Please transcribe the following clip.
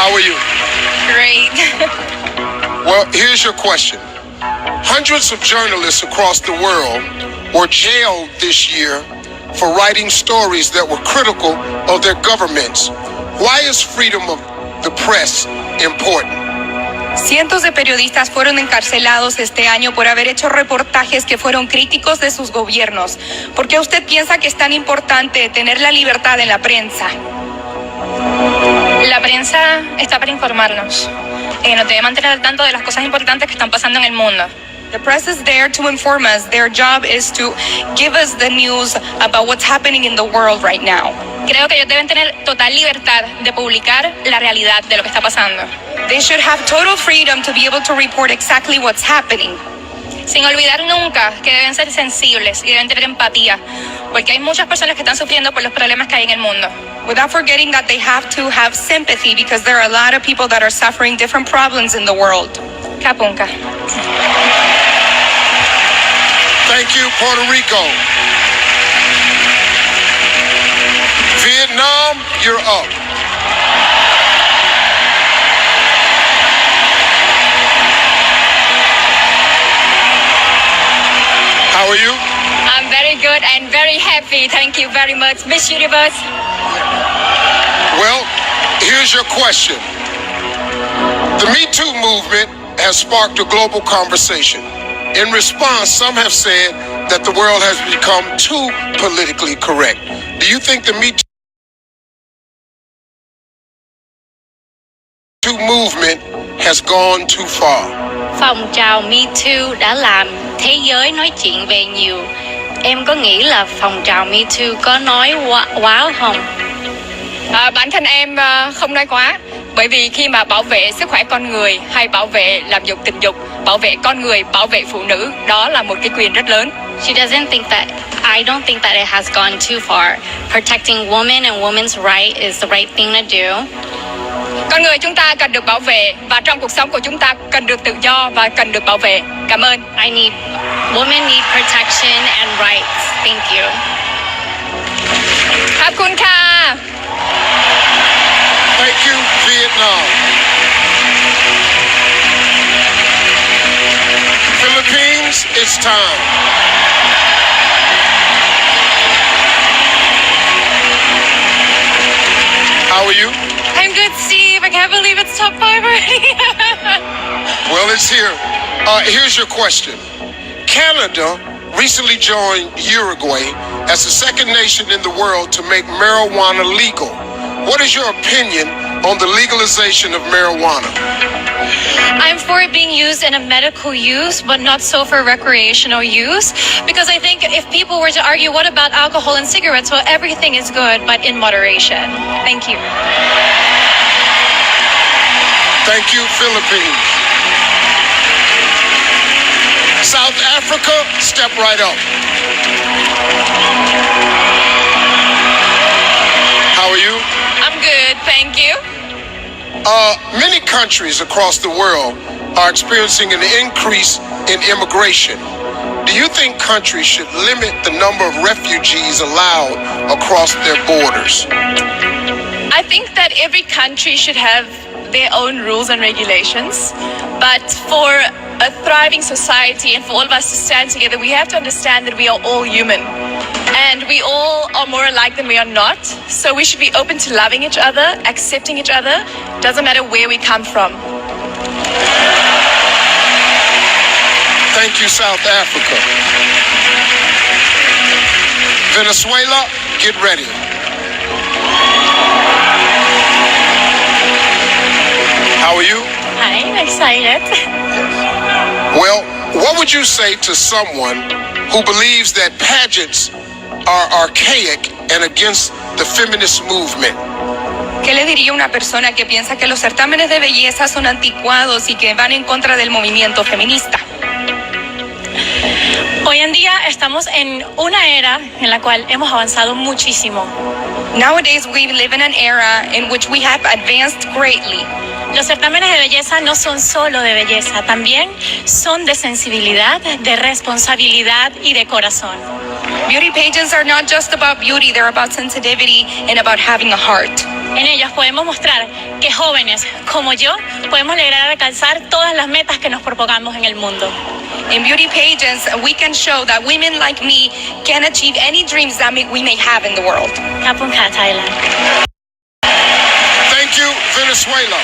How are you? Great. Well, here's your question. Hundreds of journalists across the world were jailed this year for writing stories that were critical of their governments. Why is freedom of the press important? Cientos de periodistas fueron encarcelados este año por haber hecho reportajes que fueron críticos de sus gobiernos. ¿Por qué usted piensa que es tan importante tener la libertad en la prensa? La prensa está para informarnos. Nos debe mantener al tanto de las cosas importantes que están pasando en el mundo. The press is there to inform us. Their job is to give us the news about what's happening in the world right now. Creo que ellos deben tener total libertad de publicar la realidad de lo que está pasando. They should have total freedom to be able to report exactly what's happening. Sin olvidar nunca que deben ser sensibles y deben tener empatía, porque hay muchas personas que están sufriendo por los problemas que hay en el mundo. Without forgetting that they have to have sympathy because there are a lot of people that are suffering different problems in the world. Kapunka. Thank you, Puerto Rico. Vietnam, you're up. How are you? I'm very good and very happy. Thank you very much, Miss Universe. Well, here's your question. The Me Too movement has sparked a global conversation. In response, some have said that the world has become too politically correct. Do you think the Me Too movement has gone too far? Phong trào Me Too đã làm thế giới nói chuyện về nhiều. Em có nghĩ là phong trào Me Too có nói quá không? Bản thân em không nói quá, bởi vì khi mà bảo vệ sức khỏe con người hay bảo vệ làm dục tình dục, bảo vệ con người, bảo vệ phụ nữ, đó là một cái quyền rất lớn. I don't think that it has gone too far. Protecting women and women's right is the right thing to do. Con người chúng ta cần được bảo vệ và trong cuộc sống của chúng ta cần được tự do và cần được bảo vệ. Cảm ơn. Women need protection and rights. Thank you. Kapunka. Thank you, Vietnam. Philippines, it's time. How are you? I'm good, Steve. I can't believe it's top 5 already. Well, it's here. Here's your question. Canada recently joined Uruguay as the second nation in the world to make marijuana legal. What is your opinion on the legalization of marijuana? I'm for it being used in a medical use, but not so for recreational use. Because I think if people were to argue, what about alcohol and cigarettes? Well, everything is good, but in moderation. Thank you. Thank you, Philippines. South Africa, step right up. How are you? I'm good, thank you. Many countries across the world are experiencing an increase in immigration. Do you think countries should limit the number of refugees allowed across their borders? I think that every country should have their own rules and regulations, but for a thriving society and for all of us to stand together, we have to understand that we are all human and we all are more alike than we are not. So we should be open to loving each other, accepting each other, doesn't matter where we come from. Thank you, South Africa. Venezuela, get ready. How are you? Hi, I'm excited. Well, what would you say to someone who believes that pageants are archaic and against the feminist movement? ¿Qué le diría a una persona que piensa que los certámenes de belleza son anticuados y que van en contra del movimiento feminista? Hoy en día estamos en una era en la cual hemos avanzado muchísimo. Nowadays we live in an era in which we have advanced greatly. Los certámenes de belleza no son solo de belleza, también son de sensibilidad, de responsabilidad y de corazón. Beauty pageants are not just about beauty, they're about sensitivity and about having a heart. En ellos podemos mostrar que jóvenes como yo podemos lograr alcanzar todas las metas que nos propongamos en el mundo. In beauty pageants, we can show that women like me can achieve any dreams that we may have in the world. ขอบคุณค่ะ Thailand. Thank you, Venezuela.